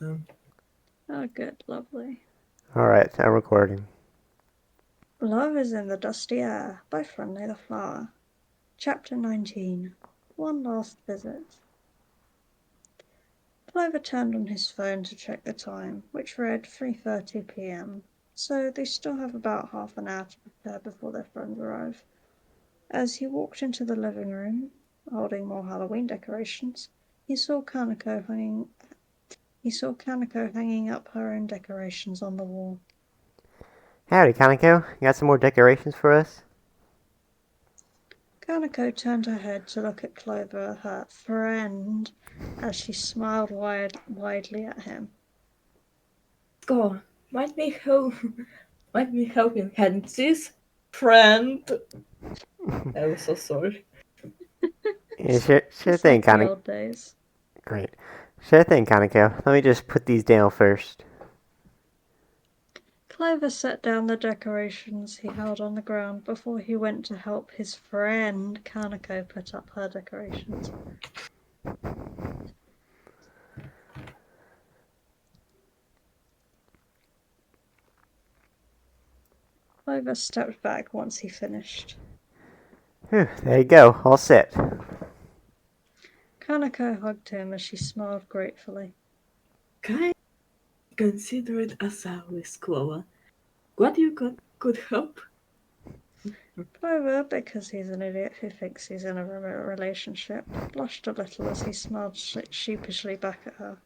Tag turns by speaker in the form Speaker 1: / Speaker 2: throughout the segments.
Speaker 1: Oh, good, lovely.
Speaker 2: Alright, I'm recording.
Speaker 1: Love is in the dusty air by Friendly the Flower. Chapter 19. One Last Visit. Clover turned on his phone to check the time, which read 3:30 p.m., so they still have about half an hour to prepare before their friends arrive. As he walked into the living room, holding more Halloween decorations, he saw Kanako hanging up her own decorations on the wall.
Speaker 2: Howdy, Kanako. You got some more decorations for us?
Speaker 1: Kanako turned her head to look at Clover, her friend, as she smiled widely at him.
Speaker 3: Go. Might be helping Hensy's friend. I was so sorry.
Speaker 2: Yeah, sure
Speaker 1: Just
Speaker 2: thing,
Speaker 1: like the
Speaker 2: Kanako.
Speaker 1: old days.
Speaker 2: Great. Sure thing, Kanako. Let me just put these down first.
Speaker 1: Clover set down the decorations he held on the ground before he went to help his friend Kanako put up her decorations. Clover stepped back once he finished.
Speaker 2: Whew, there you go. All set.
Speaker 1: Kanako hugged him as she smiled gratefully.
Speaker 3: Can I consider it as a risk, Clover? What you could help?
Speaker 1: Clover, because he's an idiot who thinks he's in a relationship, blushed a little as he smiled sheepishly back at her.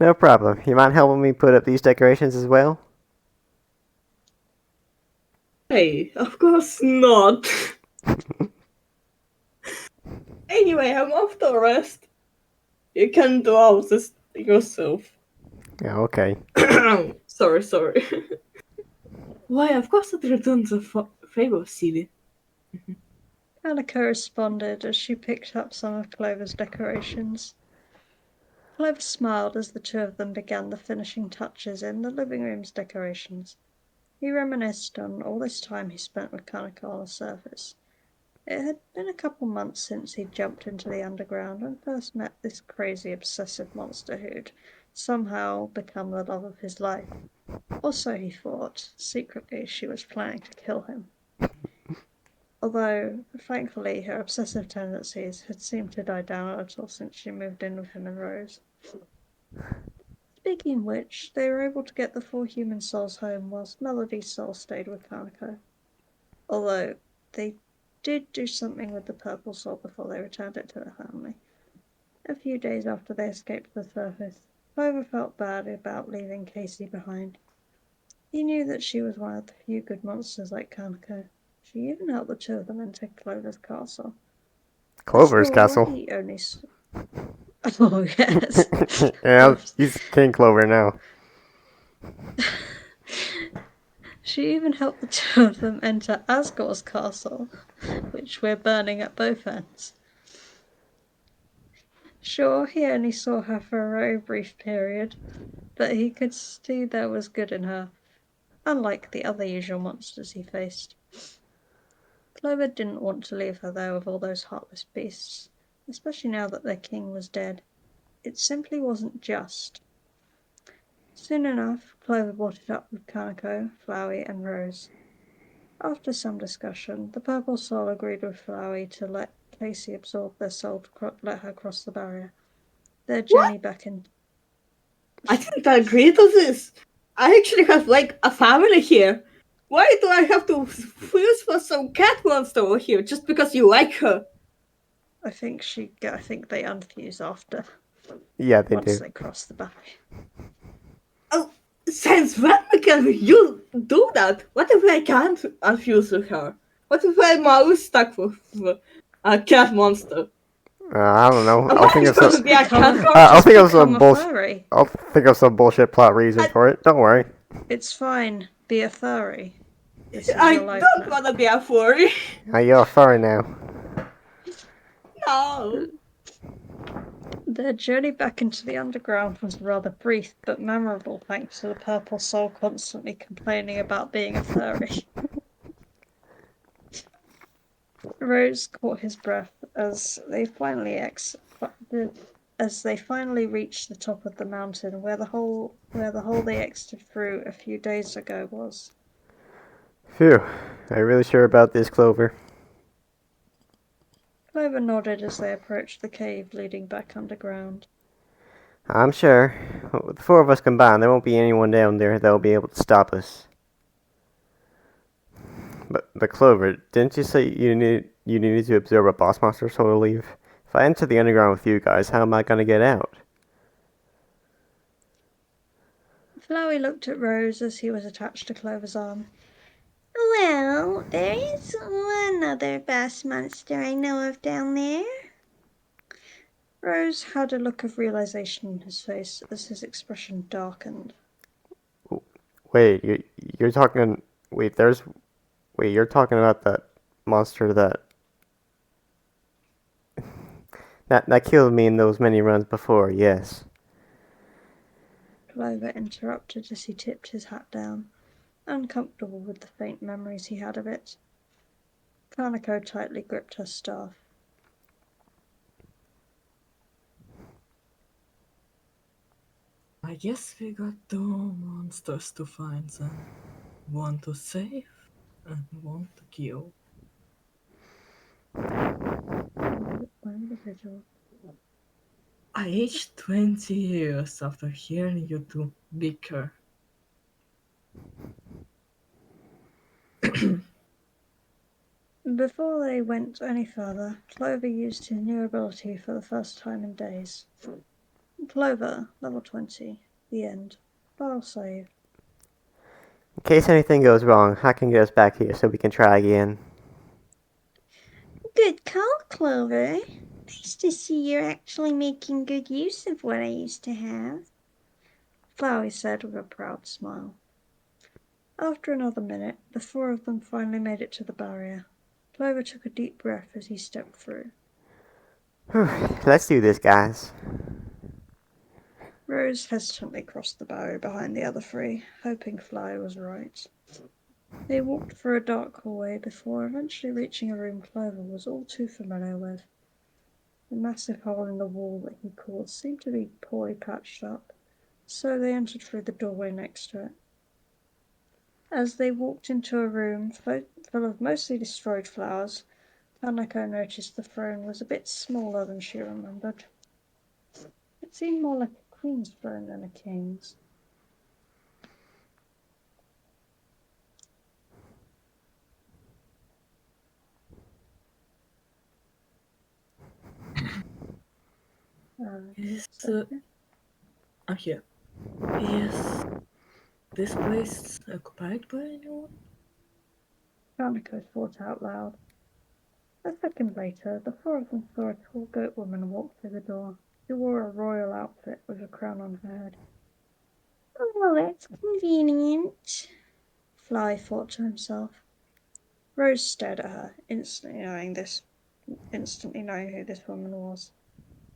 Speaker 2: No problem. You mind helping me put up these decorations as well?
Speaker 3: Hey, of course not. Anyway, I'm off to rest. You can do all this yourself.
Speaker 2: Yeah, okay.
Speaker 3: sorry. Why, of course it returns a favor, silly.
Speaker 1: Kanako responded as she picked up some of Clover's decorations. Clover smiled as the two of them began the finishing touches in the living room's decorations. He reminisced on all this time he spent with Kanako on the surface. It had been a couple months since he'd jumped into the underground and first met this crazy obsessive monster who'd somehow become the love of his life. Also, he thought, secretly, she was planning to kill him. Although, thankfully, her obsessive tendencies had seemed to die down a little since she moved in with him and Rose. Speaking of which, they were able to get the 4 human souls home whilst Melody's soul stayed with Kanako. Although, they did do something with the purple soul before they returned it to their family. A few days after they escaped to the surface, Clover felt bad about leaving Casey behind. He knew that she was one of the few good monsters like Kanako. She even helped the two of them enter Clover's castle.
Speaker 2: Clover's castle.
Speaker 1: He only Oh, yes.
Speaker 2: Yeah, he's King Clover now.
Speaker 1: She even helped the two of them enter Asgore's castle, which we're burning at both ends. Sure, he only saw her for a very brief period, but he could see there was good in her, unlike the other usual monsters he faced. Clover didn't want to leave her there with all those heartless beasts, especially now that their king was dead. It simply wasn't just. Soon enough, Clover brought it up with Kanako, Flowey, and Rose. After some discussion, the Purple Soul agreed with Flowey to let Casey absorb their soul to let her cross the barrier. Their journey back in...
Speaker 3: I didn't agree to this. I actually have, like, a family here. Why do I have to fuse for some cat monster over here just because you like her?
Speaker 1: I think they unfuse after.
Speaker 2: Yeah, they
Speaker 1: once
Speaker 2: do.
Speaker 1: they cross the barrier.
Speaker 3: Oh, since when can you do that? What if I can't unfuse with her? What if I'm always stuck with a cat monster?
Speaker 2: I don't know.
Speaker 3: Am
Speaker 2: I'll
Speaker 3: I
Speaker 2: think of
Speaker 3: going
Speaker 2: some.
Speaker 3: to be a cat
Speaker 2: I'll
Speaker 3: girl?
Speaker 2: think of
Speaker 1: Become
Speaker 2: some
Speaker 1: a
Speaker 2: bullshit.
Speaker 1: furry.
Speaker 2: I'll think of some bullshit plot reason for it. Don't worry.
Speaker 1: It's fine. Be a furry. This is
Speaker 3: I
Speaker 1: your life
Speaker 3: don't
Speaker 1: now.
Speaker 3: want to be a furry.
Speaker 2: You're a furry now.
Speaker 3: No.
Speaker 1: Their journey back into the underground was rather brief but memorable thanks to the Purple Soul constantly complaining about being a furry. Rose caught his breath as they finally as they finally reached the top of the mountain where the hole they exited through a few days ago was.
Speaker 2: Phew, are you really sure about this, Clover?
Speaker 1: Clover nodded as they approached the cave leading back underground.
Speaker 2: I'm sure. With the four of us combined, there won't be anyone down there that will be able to stop us. But Clover, didn't you say you needed to absorb a boss monster so to leave? If I enter the underground with you guys, how am I gonna get out?
Speaker 1: Flowey looked at Rose as he was attached to Clover's arm. Well, there is one other boss monster I know of down there. Rose had a look of realization on his face as his expression darkened.
Speaker 2: Wait, you're talking. You're talking about that monster that killed me in those many runs before. Yes.
Speaker 1: Clover interrupted as he tipped his hat down, uncomfortable with the faint memories he had of it. Kanako tightly gripped her staff.
Speaker 3: I guess we got two monsters to find then. One to save and one to kill. I aged 20 years after hearing you two bicker.
Speaker 1: Before they went any further, Clover used his new ability for the first time in days. Clover, level 20. The end. File saved.
Speaker 2: In case anything goes wrong, I can get us back here so we can try again.
Speaker 1: Good call, Clover. Nice to see you're actually making good use of what I used to have, Flowey said with a proud smile. After another minute, the four of them finally made it to the barrier. Clover took a deep breath as he stepped through.
Speaker 2: Let's do this, guys.
Speaker 1: Rose hesitantly crossed the barrier behind the other three, hoping Flowey was right. They walked through a dark hallway before eventually reaching a room Clover was all too familiar with. The massive hole in the wall that he caused seemed to be poorly patched up, so they entered through the doorway next to it. As they walked into a room full of mostly destroyed flowers, Kanako noticed the throne was a bit smaller than she remembered. It seemed more like a queen's throne than a king's.
Speaker 3: I'm here. Is this place occupied by anyone?
Speaker 1: Kanako thought out loud. A second later, the four of them saw a tall goat woman walk through the door. She wore a royal outfit with a crown on her head. Oh, that's convenient, Fly thought to himself. Rose stared at her, instantly knowing who this woman was.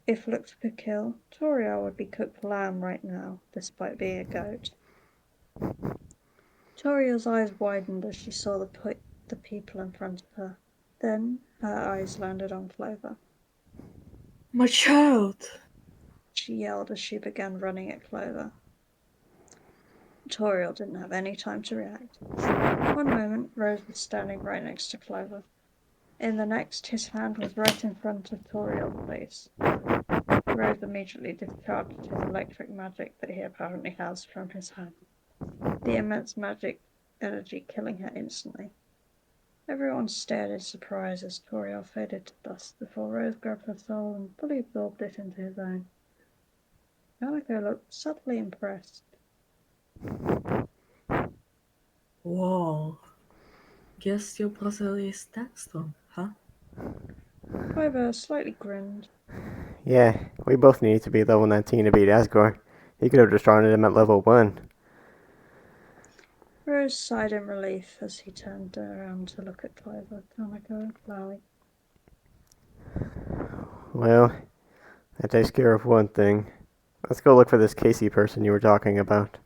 Speaker 1: If looks could kill, Toriel would be cooked lamb right now, despite being a goat. Toriel's eyes widened as she saw the people in front of her. Then her eyes landed on Clover.
Speaker 3: My child!
Speaker 1: She yelled as she began running at Clover. Toriel didn't have any time to react. One moment, Rose was standing right next to Clover. In the next, his hand was right in front of Toriel's face. Rose immediately discharged his electric magic that he apparently has from his hand, the immense magic energy killing her instantly. Everyone stared in surprise as Toriel faded to dust before Rose grabbed her soul and fully absorbed it into his own. Kanako looked subtly impressed.
Speaker 3: Whoa. Guess your brother is that strong, huh?
Speaker 1: Clover slightly grinned.
Speaker 2: Yeah, we both need to be level 19 to beat Asgore. He could have destroyed him at level 1.
Speaker 1: Rose sighed in relief as he turned around to look at Clover, Kanako, and Flowey.
Speaker 2: Well, that takes care of one thing. Let's go look for this Casey person you were talking about.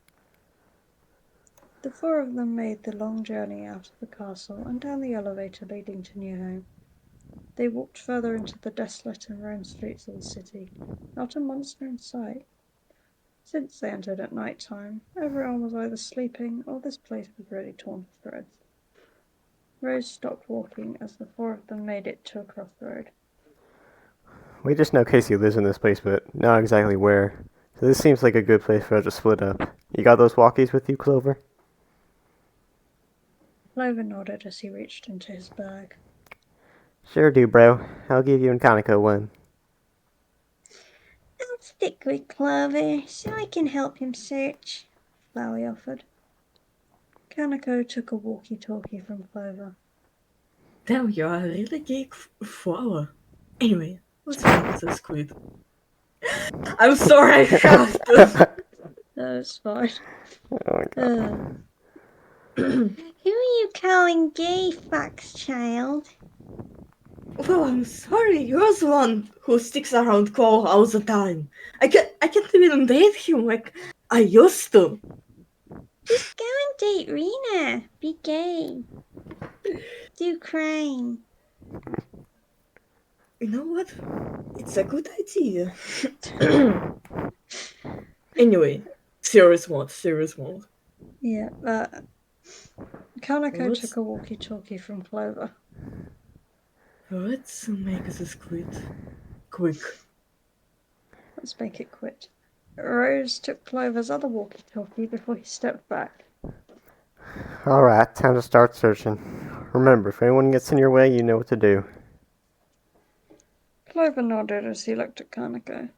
Speaker 1: The four of them made the long journey out of the castle and down the elevator leading to New Home. They walked further into the desolate and ruined streets of the city. Not a monster in sight. Since they entered at night time, everyone was either sleeping or this place was really torn to shreds. Rose stopped walking as the four of them made it to a crossroad.
Speaker 2: We just know Casey lives in this place, but not exactly where. So this seems like a good place for us to split up. You got those walkies with you, Clover?
Speaker 1: Clover nodded as he reached into his bag.
Speaker 2: Sure do, bro. I'll give you and Kanako one.
Speaker 1: I'll stick with Clover so I can help him search, Flowey offered. Kanako took a walkie-talkie from Clover.
Speaker 3: Damn, you are a really geek flower. Anyway, let's make this quick. I'm sorry I shouted.
Speaker 1: No, it's fine.
Speaker 2: Oh my god.
Speaker 1: Who are you calling gay, Fox child?
Speaker 3: Well, I'm sorry, you're the one who sticks around Cole all the time. I can't even date him like I used to.
Speaker 1: Just go and date Rena. Be gay. Do crime.
Speaker 3: You know what? It's a good idea. Anyway, serious mode.
Speaker 1: Yeah, Kanako
Speaker 3: Let's-
Speaker 1: took a walkie-talkie from Clover.
Speaker 3: Let's make this quick.
Speaker 1: Let's make it quick. Rose took Clover's other walkie-talkie before he stepped back.
Speaker 2: Alright, time to start searching. Remember, if anyone gets in your way, you know what to do.
Speaker 1: Clover nodded as he looked at Kanako.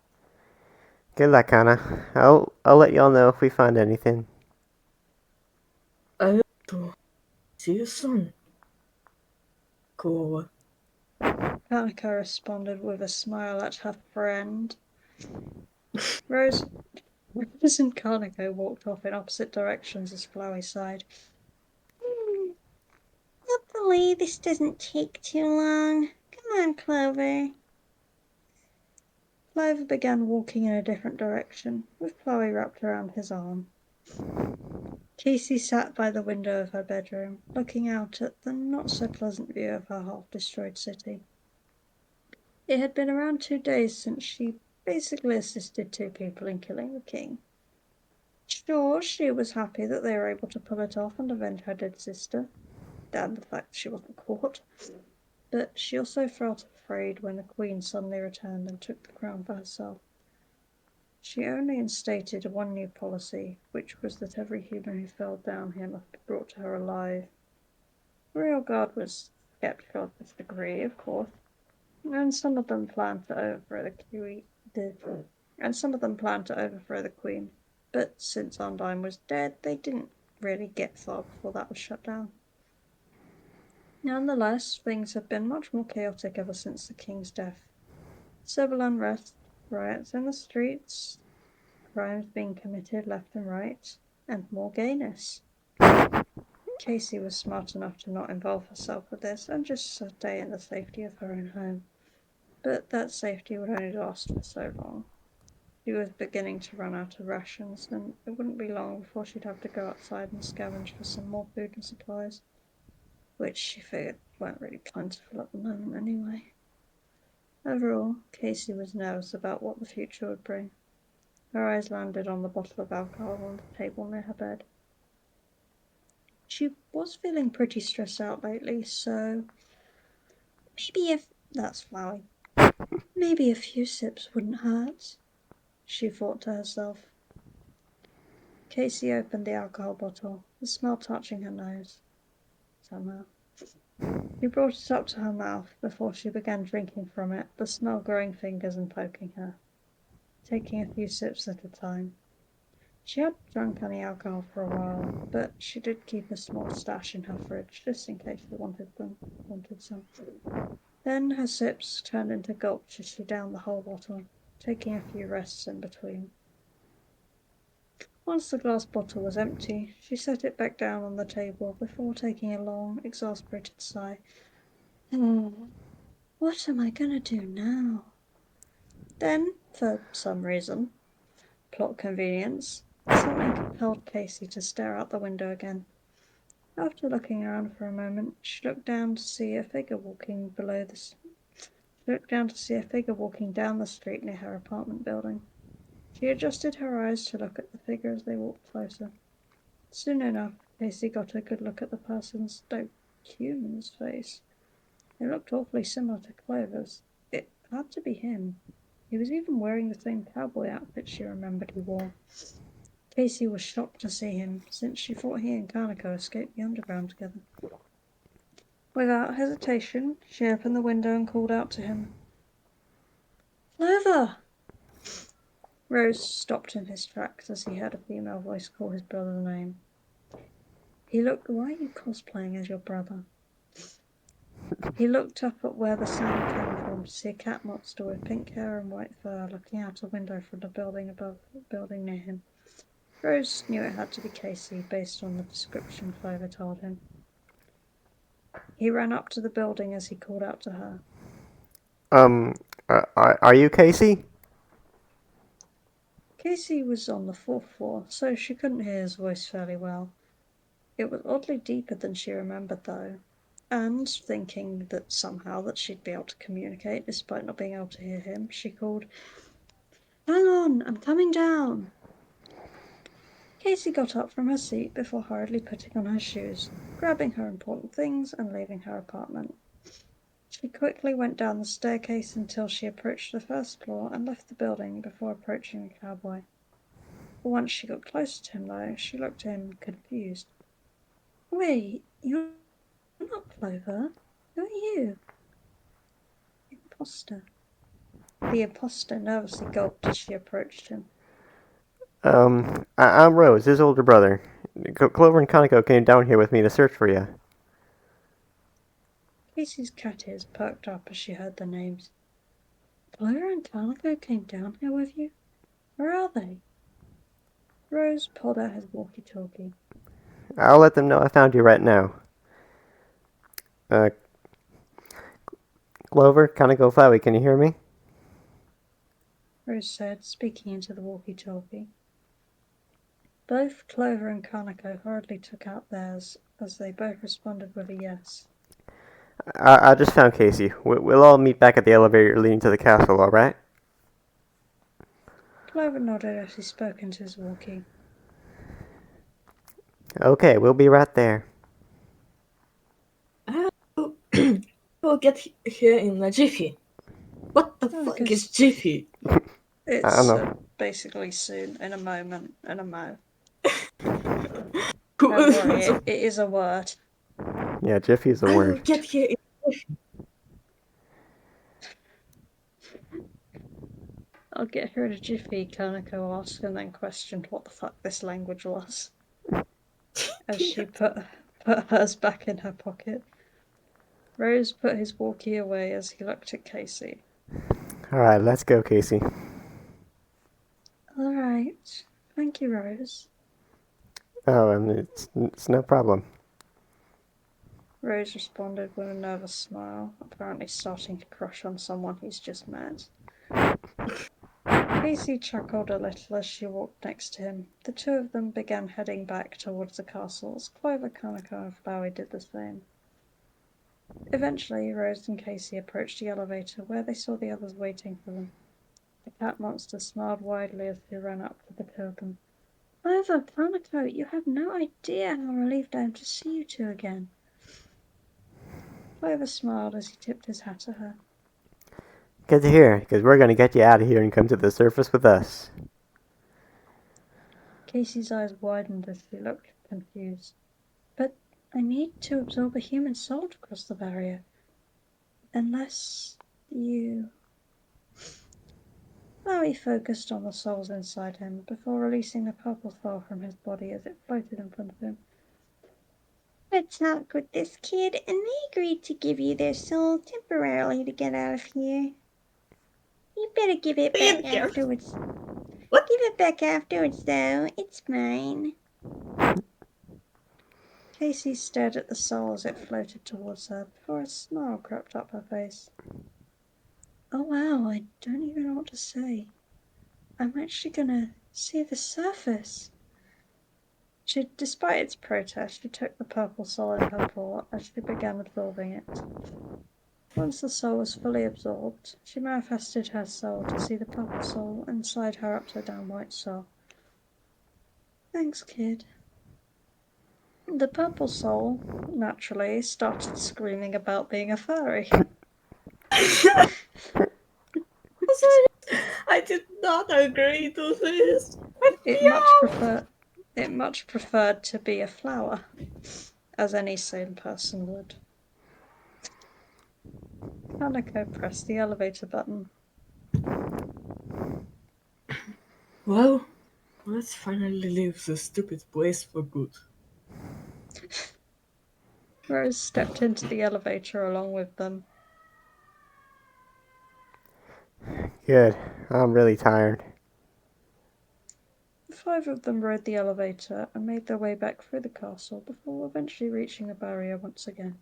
Speaker 2: Good luck, Kana. I'll let y'all know if we find anything.
Speaker 3: I hope to see you soon, Clover.
Speaker 1: Kanako responded with a smile at her friend. Rose and Kanako walked off in opposite directions as Flowey sighed. Hopefully this doesn't take too long. Come on, Clover. Clover began walking in a different direction, with Flowey wrapped around his arm. Casey sat by the window of her bedroom, looking out at the not-so-pleasant view of her half-destroyed city. It had been around 2 days since she basically assisted 2 people in killing the king. Sure, she was happy that they were able to pull it off and avenge her dead sister, and the fact she wasn't caught, but she also felt afraid when the queen suddenly returned and took the crown for herself. She only instated one new policy, which was that every human who fell down here must be brought to her alive. The real guard was skeptical of this degree, of course, and some of them planned to overthrow the queen. But since Undine was dead, they didn't really get far before that was shut down. Nonetheless, things have been much more chaotic ever since the king's death. Civil unrest, riots in the streets, crimes being committed left and right, and more gayness. Casey was smart enough to not involve herself with this and just stay in the safety of her own home. But that safety would only last for so long. She was beginning to run out of rations, and it wouldn't be long before she'd have to go outside and scavenge for some more food and supplies, which she figured weren't really plentiful at the moment anyway. Overall, Casey was nervous about what the future would bring. Her eyes landed on the bottle of alcohol on the table near her bed. She was feeling pretty stressed out lately, so that's Flowey. Maybe a few sips wouldn't hurt, she thought to herself. Casey opened the alcohol bottle, the smell touching her nose. Somehow. She brought it up to her mouth before she began drinking from it, the smell growing fingers and poking her, taking a few sips at a time. She hadn't drunk any alcohol for a while, but she did keep a small stash in her fridge, just in case they wanted some. Then her sips turned into gulps as she downed the whole bottle, taking a few rests in between. Once the glass bottle was empty, she set it back down on the table before taking a long, exasperated sigh. What am I gonna do now? Then, for some reason, plot convenience, something compelled Casey to stare out the window again. After looking around for a moment, she looked down to see a figure walking below the She looked down to see a figure walking down the street near her apartment building. She adjusted her eyes to look at the figure as they walked closer. Soon enough, Casey got a good look at the person's, though human's face. It looked awfully similar to Clover's. It had to be him. He was even wearing the same cowboy outfit she remembered he wore. Casey was shocked to see him, since she thought he and Kanako escaped the underground together. Without hesitation, she opened the window and called out to him. Clover! Rose stopped in his tracks as he heard a female voice call his brother's name. He looked. Why are you cosplaying as your brother? He looked up at where the sound came from to see a cat monster with pink hair and white fur looking out a window from the building above the building near him. Rose knew it had to be Casey based on the description Clover told him. He ran up to the building as he called out to her.
Speaker 2: Are you Casey?
Speaker 1: Casey was on the 4th floor, so she couldn't hear his voice fairly well. It was oddly deeper than she remembered, though, and thinking that somehow that she'd be able to communicate despite not being able to hear him, she called, Hang on, I'm coming down. Casey got up from her seat before hurriedly putting on her shoes, grabbing her important things and leaving her apartment. She quickly went down the staircase until she approached the 1st floor and left the building before approaching the cowboy. Once she got closer to him, though, she looked at him confused. Wait, you're not Clover. Who are you? Imposter. The imposter nervously gulped as she approached him.
Speaker 2: I'm Rose, his older brother. Clover and Kanako came down here with me to search for you.
Speaker 1: Casey's cat ears perked up as she heard the names. Clover and Kanako came down here with you? Where are they? Rose pulled out his walkie-talkie.
Speaker 2: I'll let them know I found you right now. Clover, Kanako, Flowey, can you hear me?
Speaker 1: Rose said, speaking into the walkie-talkie. Both Clover and Kanako hurriedly took out theirs, as they both responded with a yes.
Speaker 2: I just found Casey. We'll all meet back at the elevator leading to the castle, alright?
Speaker 1: Clover nodded as he spoke into his walkie.
Speaker 2: Okay, we'll be right there.
Speaker 3: We'll get here in a jiffy. What the fuck is jiffy?
Speaker 1: It's
Speaker 2: I don't know.
Speaker 1: basically soon, in a moment, in a mo.
Speaker 3: Cool.
Speaker 1: Don't worry, it is a word.
Speaker 2: Yeah, Jiffy is a
Speaker 3: I will
Speaker 2: word.
Speaker 3: get here in a jiffy.
Speaker 1: I'll get here in a jiffy, Kanako asked, and then questioned what the fuck this language was. As she put hers back in her pocket. Rose put his walkie away as he looked at Casey.
Speaker 2: Alright, let's go, Casey.
Speaker 1: Alright. Thank you, Rose.
Speaker 2: Oh, it's no problem.
Speaker 1: Rose responded with a nervous smile, apparently starting to crush on someone he's just met. Casey chuckled a little as she walked next to him. The two of them began heading back towards the castles. Clover, Kanako, and Flowey did the same. Eventually, Rose and Casey approached the elevator, where they saw the others waiting for them. The cat monster smiled widely as he ran up to the two of them. Clover, Kanako, you have no idea how relieved I am to see you two again. Clover smiled as he tipped his hat at her.
Speaker 2: Good to hear, because we're going to get you out of here and come to the surface with us.
Speaker 1: Casey's eyes widened as he looked confused. But I need to absorb a human soul to cross the barrier. Unless you... Flowey focused on the souls inside him before releasing the purple soul from his body as it floated in front of him.
Speaker 4: I talked with this kid, and they agreed to give you their soul temporarily to get out of here. You better give it back afterwards.
Speaker 3: What?
Speaker 4: Give it back afterwards, though. It's mine.
Speaker 1: Casey stared at the soul as it floated towards her before a smile crept up her face. Oh wow, I don't even know what to say. I'm actually gonna see the surface. Despite its protest, she took the purple soul in her paw as she began absorbing it. Once the soul was fully absorbed, she manifested her soul to see the purple soul inside her upside-down white soul. Thanks, kid. The purple soul, naturally, started screaming about being a furry.
Speaker 3: I did not agree to this.
Speaker 1: It much preferred to be a flower, as any sane person would. Kanako pressed the elevator button.
Speaker 3: Well, let's finally leave this stupid place for good.
Speaker 1: Rose stepped into the elevator along with them.
Speaker 2: Good. I'm really tired.
Speaker 1: The five of them rode the elevator and made their way back through the castle before eventually reaching the barrier once again.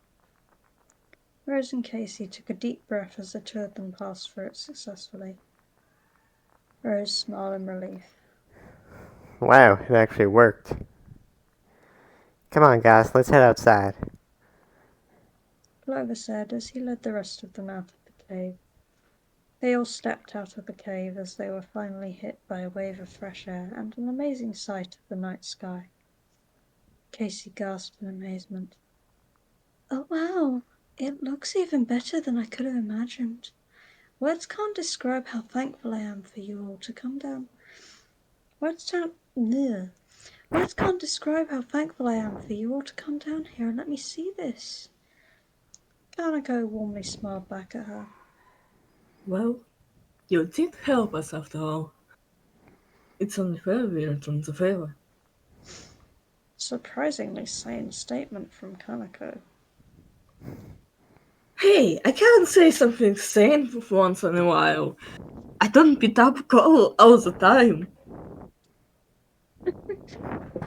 Speaker 1: Rose and Casey took a deep breath as the two of them passed through it successfully. Rose smiled in relief.
Speaker 2: Wow, it actually worked. Come on, guys, let's head outside.
Speaker 1: Clover said as he led the rest of them out of the cave. They all stepped out of the cave as they were finally hit by a wave of fresh air and an amazing sight of the night sky. Casey gasped in amazement. Oh wow, it looks even better than I could have imagined. Words can't describe how thankful I am for you all to come down. Words can't describe how thankful I am for you all to come down here and let me see this. Kanako warmly smiled back at her.
Speaker 3: Well, you did help us after all. It's only fair we returned the favor.
Speaker 1: Surprisingly sane statement from Kanako.
Speaker 3: Hey, I can't say something sane for once in a while. I don't beat up Cole all the time.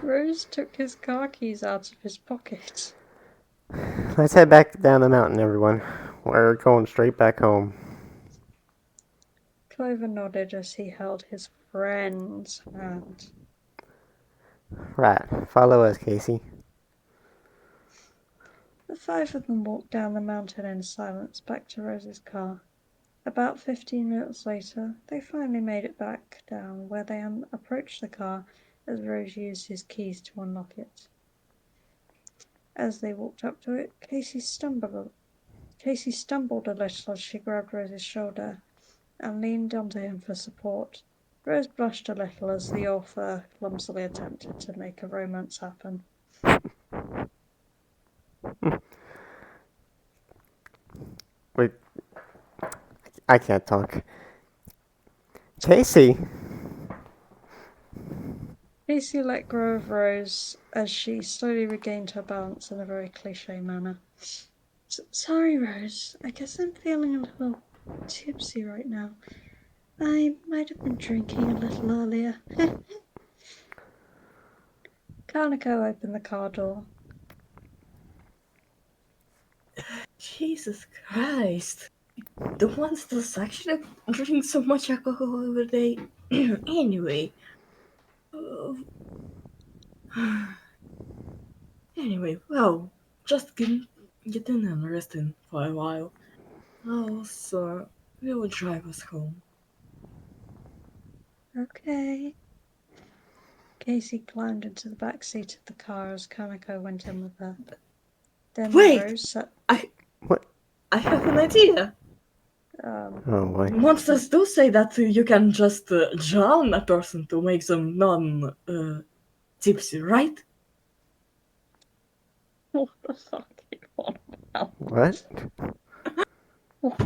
Speaker 1: Rose took his car keys out of his pocket.
Speaker 2: Let's head back down the mountain, everyone. We're going straight back home.
Speaker 1: Clover nodded as he held his friend's hand.
Speaker 2: Right, follow us, Casey.
Speaker 1: The five of them walked down the mountain in silence back to Rose's car. About 15 minutes later, they finally made it back down where they approached the car as Rose used his keys to unlock it. As they walked up to it, Casey stumbled a little as she grabbed Rose's shoulder and leaned onto him for support. Rose blushed a little as the author clumsily attempted to make a romance happen.
Speaker 2: Wait, I can't talk. Casey!
Speaker 1: Casey let go of Rose as she slowly regained her balance in a very cliche manner. Sorry, Rose. I guess I'm feeling a little tipsy right now. I might have been drinking a little earlier. Kanako opened the car door.
Speaker 3: Jesus Christ. The monsters actually drink so much alcohol every day. Anyway. Anyway, well, just get in and rest in for a while. Also, we will drive us home.
Speaker 1: Okay. Casey climbed into the back seat of the car as Kanako went in with her. Then
Speaker 3: Wait!
Speaker 1: Rose sat.
Speaker 2: What?
Speaker 3: I have an idea!
Speaker 2: Oh boy.
Speaker 3: Monsters do say that you can just drown a person to make them tipsy, right?
Speaker 1: What the fuck are you on about?
Speaker 2: What?
Speaker 1: What?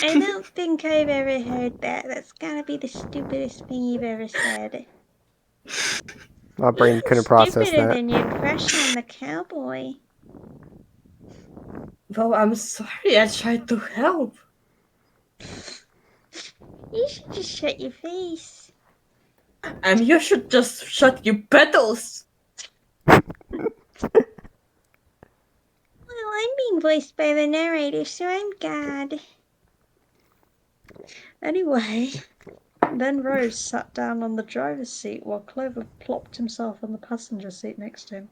Speaker 4: I don't think I've ever heard that. That's gotta be the stupidest thing you've ever said.
Speaker 2: My brain couldn't process
Speaker 4: Stupider
Speaker 2: that.
Speaker 4: than your crush on the cowboy.
Speaker 3: Well, I'm sorry, I tried to help.
Speaker 4: You should just shut your face.
Speaker 3: And you should just shut your petals!
Speaker 4: Well, I'm being voiced by the narrator, so I'm God.
Speaker 1: Anyway, then Rose sat down on the driver's seat while Clover plopped himself on the passenger seat next to him.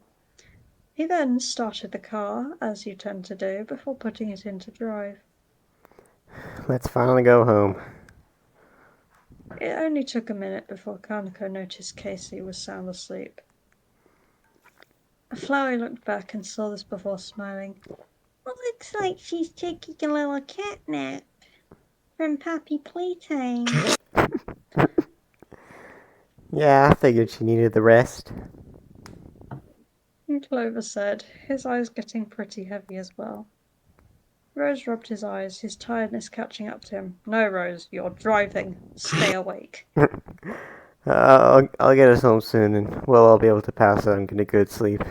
Speaker 1: He then started the car, as you tend to do, before putting it into drive.
Speaker 2: Let's finally go home.
Speaker 1: It only took a minute before Kanako noticed Casey was sound asleep. Flowey looked back and saw this before smiling.
Speaker 4: Well, looks like she's taking a little cat nap from Poppy Playtime.
Speaker 2: Yeah, I figured she needed the rest.
Speaker 1: Clover said, his eyes getting pretty heavy as well. Rose rubbed his eyes, his tiredness catching up to him. No, Rose, you're driving. Stay awake.
Speaker 2: I'll get us home soon, and we'll all be able to pass out and get a good sleep.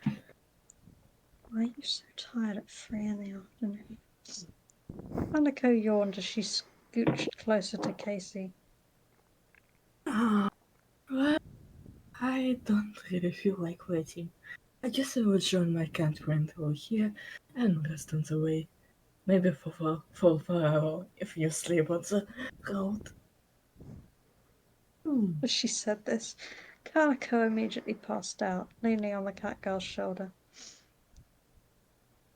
Speaker 1: Why are you so tired at 3 in the afternoon? Kanako yawned as she scooched closer to Casey.
Speaker 3: Well, I don't really feel like waiting. I guess I will join my cat friend over here and rest on the way. Maybe for an hour if you sleep on the road.
Speaker 1: As she said this, Kanako immediately passed out, leaning on the cat girl's shoulder.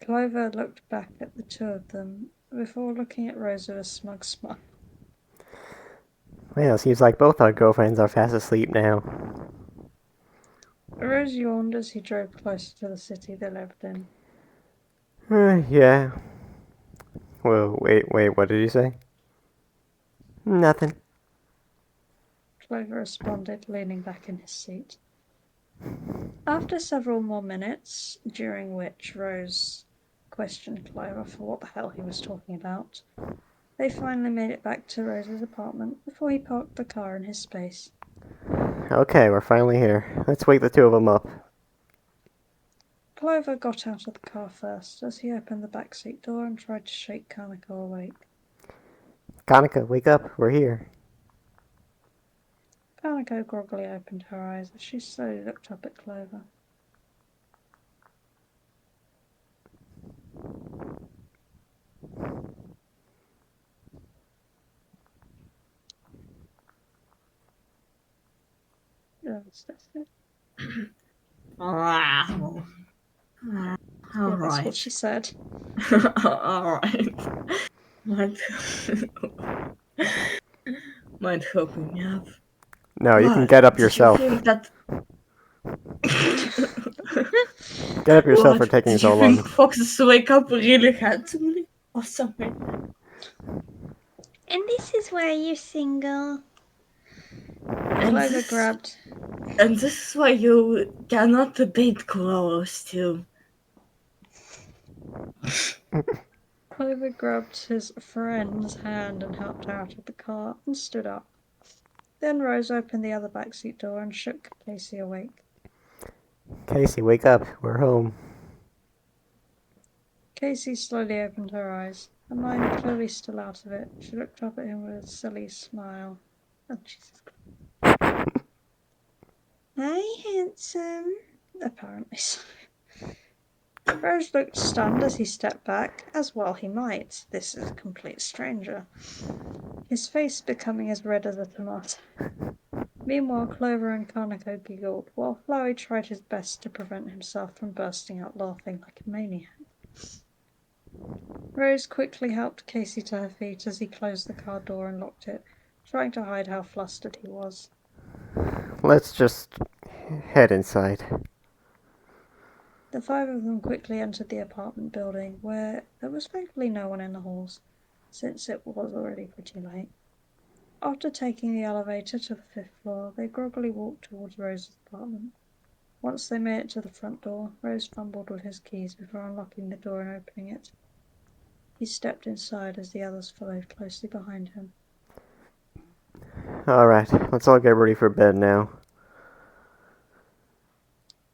Speaker 1: Clover looked back at the two of them before looking at Rose with a smug smile.
Speaker 2: Well, seems like both our girlfriends are fast asleep now.
Speaker 1: Rose yawned as he drove closer to the city they lived in.
Speaker 2: Yeah. Well, wait, what did you say? Nothing.
Speaker 1: Clover responded, leaning back in his seat. After several more minutes, during which Rose questioned Clover for what the hell he was talking about, they finally made it back to Rose's apartment before he parked the car in his space.
Speaker 2: Okay, we're finally here. Let's wake the two of them up.
Speaker 1: Clover got out of the car first as he opened the backseat door and tried to shake Kanako awake.
Speaker 2: Kanaka, wake up. We're here.
Speaker 1: Kanako groggily opened her eyes as she slowly looked up at Clover. Yes, that's it.
Speaker 3: Wow.
Speaker 1: Yeah, that's what
Speaker 3: Alright.
Speaker 1: she said.
Speaker 3: Alright. Mind helping me up.
Speaker 2: No, you can
Speaker 3: What?
Speaker 2: get up
Speaker 3: Did
Speaker 2: yourself.
Speaker 3: You think that...
Speaker 2: Get up yourself for
Speaker 3: What?
Speaker 2: taking
Speaker 3: Did
Speaker 2: so
Speaker 3: you
Speaker 2: long.
Speaker 3: think foxes wake up really handsomely? Or something?
Speaker 4: And this is why you're single.
Speaker 1: Clover grabbed.
Speaker 3: And this is why you cannot date close too.
Speaker 1: Clover grabbed his friend's hand and helped her out of the car and stood up. Then Rose opened the other backseat door and shook Casey awake.
Speaker 2: Casey, wake up. We're home.
Speaker 1: Casey slowly opened her eyes, her mind clearly still out of it. She looked up at him with a silly smile. Oh, Jesus Christ.
Speaker 4: Hi, handsome.
Speaker 1: Apparently so. Rose looked stunned as he stepped back, as well he might. This is a complete stranger. His face becoming as red as a tomato. Meanwhile, Clover and Kanako giggled, while Flowey tried his best to prevent himself from bursting out laughing like a maniac. Rose quickly helped Casey to her feet as he closed the car door and locked it, trying to hide how flustered he was.
Speaker 2: Let's just head inside.
Speaker 1: The five of them quickly entered the apartment building, where there was thankfully no one in the halls, since it was already pretty late. After taking the elevator to the 5th floor, they groggily walked towards Rose's apartment. Once they made it to the front door, Rose fumbled with his keys before unlocking the door and opening it. He stepped inside as the others followed closely behind him.
Speaker 2: Alright, let's all get ready for bed now.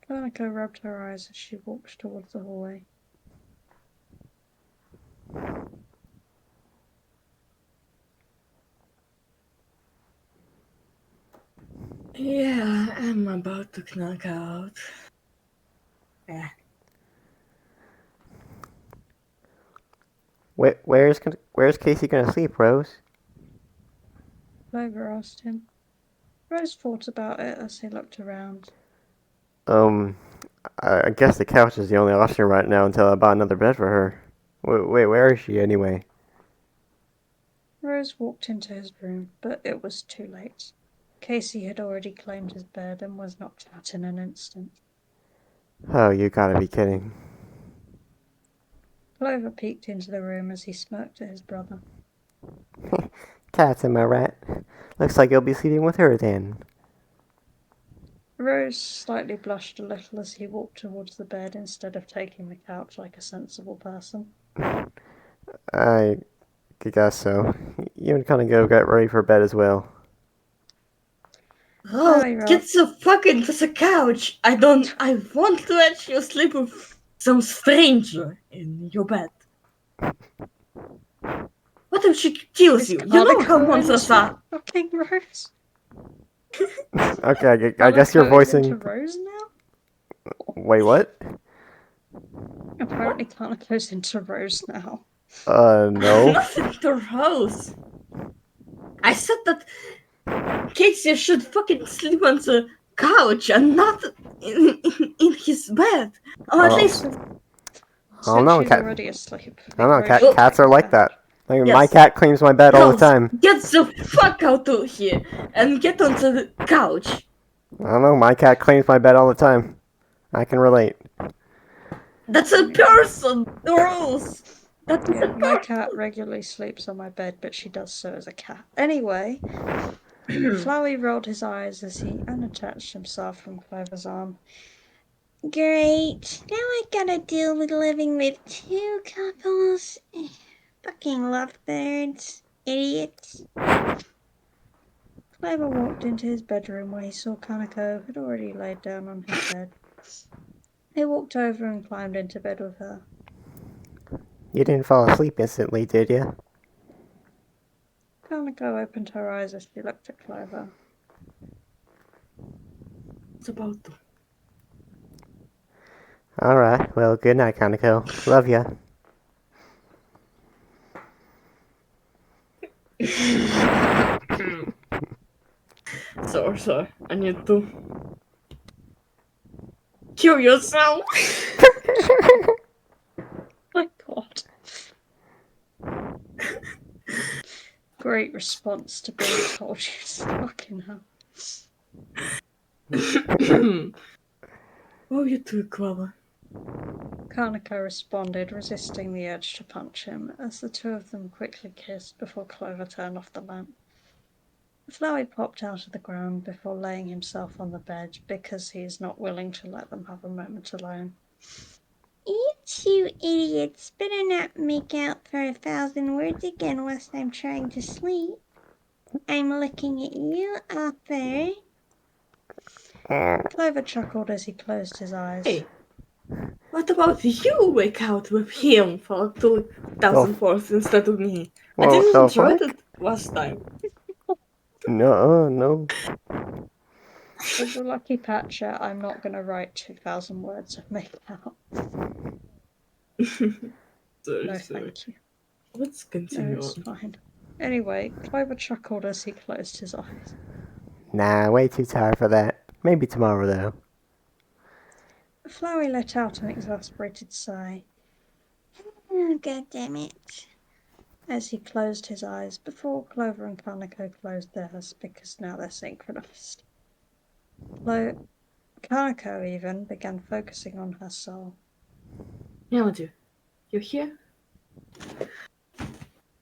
Speaker 1: Kanako rubbed her eyes as she walked towards the hallway.
Speaker 3: Yeah, I'm about to knock out. Yeah.
Speaker 2: Where's Casey gonna sleep, Rose?
Speaker 1: Clover asked him. Rose thought about it as he looked around.
Speaker 2: I guess the couch is the only option right now until I buy another bed for her. Wait, where is she anyway?
Speaker 1: Rose walked into his room, but it was too late. Casey had already claimed his bed and was knocked out in an instant.
Speaker 2: Oh, you gotta be kidding.
Speaker 1: Clover peeked into the room as he smirked at his brother.
Speaker 2: Cats, am I right? Looks like you'll be sleeping with her then.
Speaker 1: Rose slightly blushed a little as he walked towards the bed instead of taking the couch like a sensible person.
Speaker 2: I guess so. You and Kanako get ready for bed as well.
Speaker 3: Oh,
Speaker 1: Flowey rolled.
Speaker 3: get the fuck into the couch! I want to let you sleep with some stranger in your bed. What if she kills you? You know how monsters are.
Speaker 1: Fucking Rose.
Speaker 2: Okay, I guess you're
Speaker 1: Kanako is
Speaker 2: voicing.
Speaker 1: into Rose now?
Speaker 2: Wait, what?
Speaker 1: Apparently Kanako's into Rose now.
Speaker 2: No.
Speaker 3: Nothing to Rose. I said that Casey should fucking sleep on the couch and not in his bed. Or at
Speaker 2: Oh.
Speaker 3: least.
Speaker 2: I don't know,
Speaker 1: She's
Speaker 2: cat.
Speaker 1: already asleep.
Speaker 2: I don't know,
Speaker 1: Rose
Speaker 2: cats are like that. Like,
Speaker 3: Yes.
Speaker 2: my cat cleans my bed all the
Speaker 3: Rose,
Speaker 2: time.
Speaker 3: get the fuck out of here and get onto the couch.
Speaker 2: I don't know, my cat cleans my bed all the time. I can relate.
Speaker 3: That's a person, Rose. That's
Speaker 1: Yeah,
Speaker 3: a
Speaker 1: my
Speaker 3: person.
Speaker 1: cat regularly sleeps on my bed, but she does so as a cat. Anyway, Flowey rolled his eyes as he unattached himself from Clover's arm.
Speaker 4: Great. Now I gotta deal with living with two couples. Fucking lovebirds. Idiots.
Speaker 1: Clover walked into his bedroom where he saw Kanako had already laid down on his bed. He walked over and climbed into bed with her.
Speaker 2: You didn't fall asleep instantly, did you?
Speaker 1: Kanako opened her eyes as she looked at Clover.
Speaker 3: It's about to.
Speaker 2: Alright, well, good night, Kanako. Love ya.
Speaker 3: Sorry. I need to kill yourself.
Speaker 1: My God. Great response to being told you to fucking hell.
Speaker 3: Oh, you too, Clover.
Speaker 1: Kanako responded, resisting the urge to punch him, as the two of them quickly kissed before Clover turned off the lamp. Flowey popped out of the ground before laying himself on the bed because he is not willing to let them have a moment alone.
Speaker 4: You two idiots better not make out for 1,000 words again whilst I'm trying to sleep. I'm looking at you, Arthur.
Speaker 1: Clover chuckled as he closed his eyes.
Speaker 3: Hey, what about you wake out with him for 2,000 words instead of me? I didn't enjoy it last time.
Speaker 2: No.
Speaker 1: As a lucky patcher, I'm not going to write 2,000 words of make out.
Speaker 3: Sorry.
Speaker 1: Thank you.
Speaker 3: Let's continue
Speaker 1: No, it's
Speaker 3: on.
Speaker 1: fine. Anyway, Clover chuckled as he closed his eyes.
Speaker 2: Nah, way too tired for that. Maybe tomorrow, though.
Speaker 1: Flowey let out an exasperated sigh.
Speaker 4: Oh, God damn it.
Speaker 1: As he closed his eyes before Clover and Kanako closed theirs because now they're synchronized. Kanako even began focusing on her soul.
Speaker 3: Melody, you here?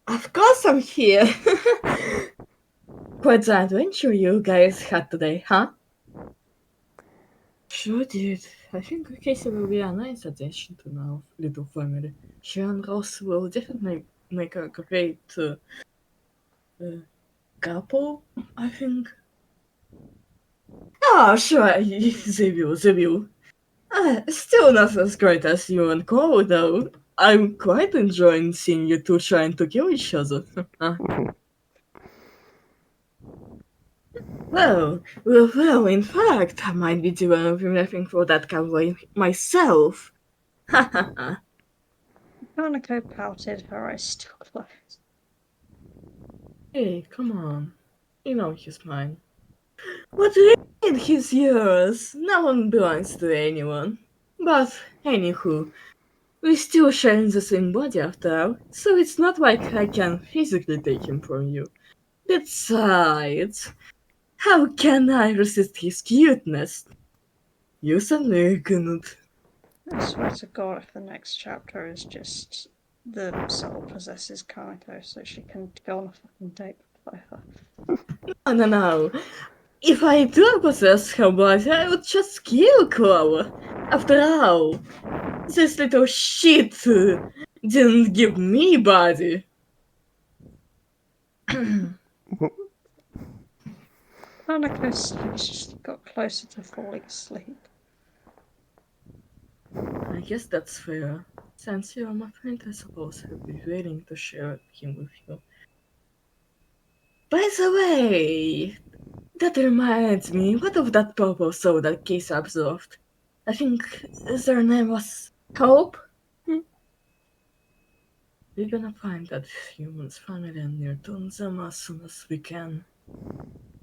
Speaker 3: Of course I'm here! Quite the adventure you guys had today, huh? Sure did. I think Casey will be a nice addition to our little family. She and Ross will definitely make a great couple, I think. Oh, sure, they will. Still not as great as you and Cole, though. I'm quite enjoying seeing you two trying to kill each other. Well, in fact, I might be doing everything for that cowboy myself.
Speaker 1: Kanako pouted, her eyes still closed.
Speaker 3: Hey, come on. You know he's mine. What do you mean he's yours? No one belongs to anyone. But anywho, we still share the same body after all, so it's not like I can physically take him from you. Besides, how can I resist his cuteness? You certainly couldn't.
Speaker 1: I swear to God, if the next chapter is just the soul possesses Kanako so she can go on a fucking date with Clover.
Speaker 3: No. If I do possess her body, I would just kill Clover. After all, this little shit didn't give me body.
Speaker 1: Kanako just got closer to falling asleep.
Speaker 3: I guess that's fair. Since you're my friend, I suppose I'll be willing to share him with you. By the way, that reminds me, what of that purple soul that Case absorbed? I think their name was Hope? We're gonna find that human's family and return them as soon as we can.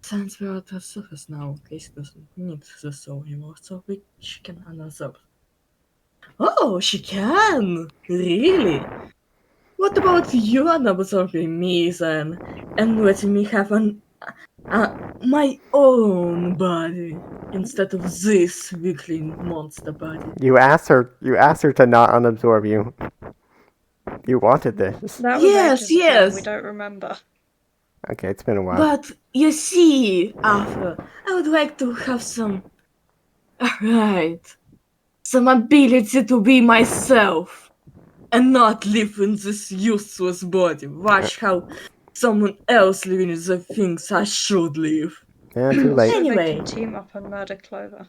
Speaker 3: Since we're at the surface now, Case doesn't need the soul anymore, so she can unabsorb. Oh, she can! Really? What about you unabsorbing me then, and letting me have my own body instead of this weakly monster body?
Speaker 2: You asked her to not unabsorb you. You wanted this.
Speaker 1: That was
Speaker 3: Yes,
Speaker 1: ages ago.
Speaker 3: yes.
Speaker 1: We don't remember.
Speaker 2: Okay, it's been a while.
Speaker 3: But you see, Arthur, I would like to have some ability to be myself and not live in this useless body. Watch how someone else lives the things I should live.
Speaker 2: Yeah, too late.
Speaker 1: So they
Speaker 3: Anyway.
Speaker 1: can team up and murder Clover.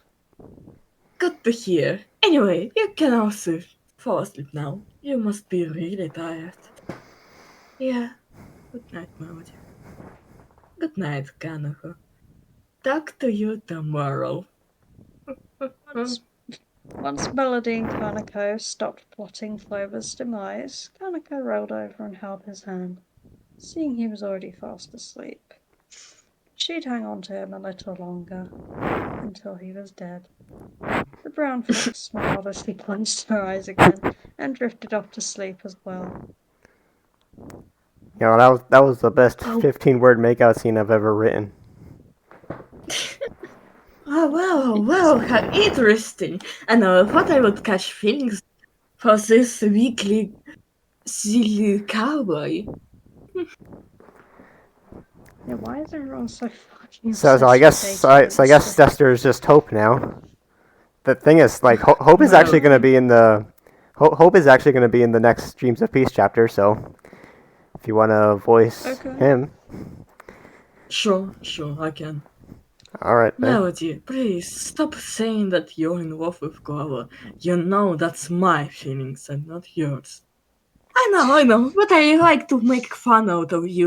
Speaker 3: Good to hear. Anyway, you can also fall asleep now. You must be really tired. Yeah. Good night, Melody. Good night, Kanako. Talk to you tomorrow.
Speaker 1: Once Melody and Kanako stopped plotting Clover's demise, Kanako rolled over and held his hand, seeing he was already fast asleep. She'd hang on to him a little longer, until he was dead. The brown fox smiled as she clenched her eyes again, and drifted off to sleep as well.
Speaker 2: You know, that was the best 15-word makeout scene I've ever written.
Speaker 3: Oh, well, how interesting. And I thought I would catch feelings for this weekly silly cowboy.
Speaker 1: Yeah, why is everyone so fucking
Speaker 2: So I guess Dexter is just Hope now. The thing is, like, Hope is actually going to be in the Hope is actually going to be in the next Dreams of Peace chapter. So if you want to voice him,
Speaker 3: Sure, I can.
Speaker 2: all right. Then.
Speaker 3: Melody, please stop saying that you're in love with Clover. You know that's my feelings and not yours. I know, but I like to make fun out of you.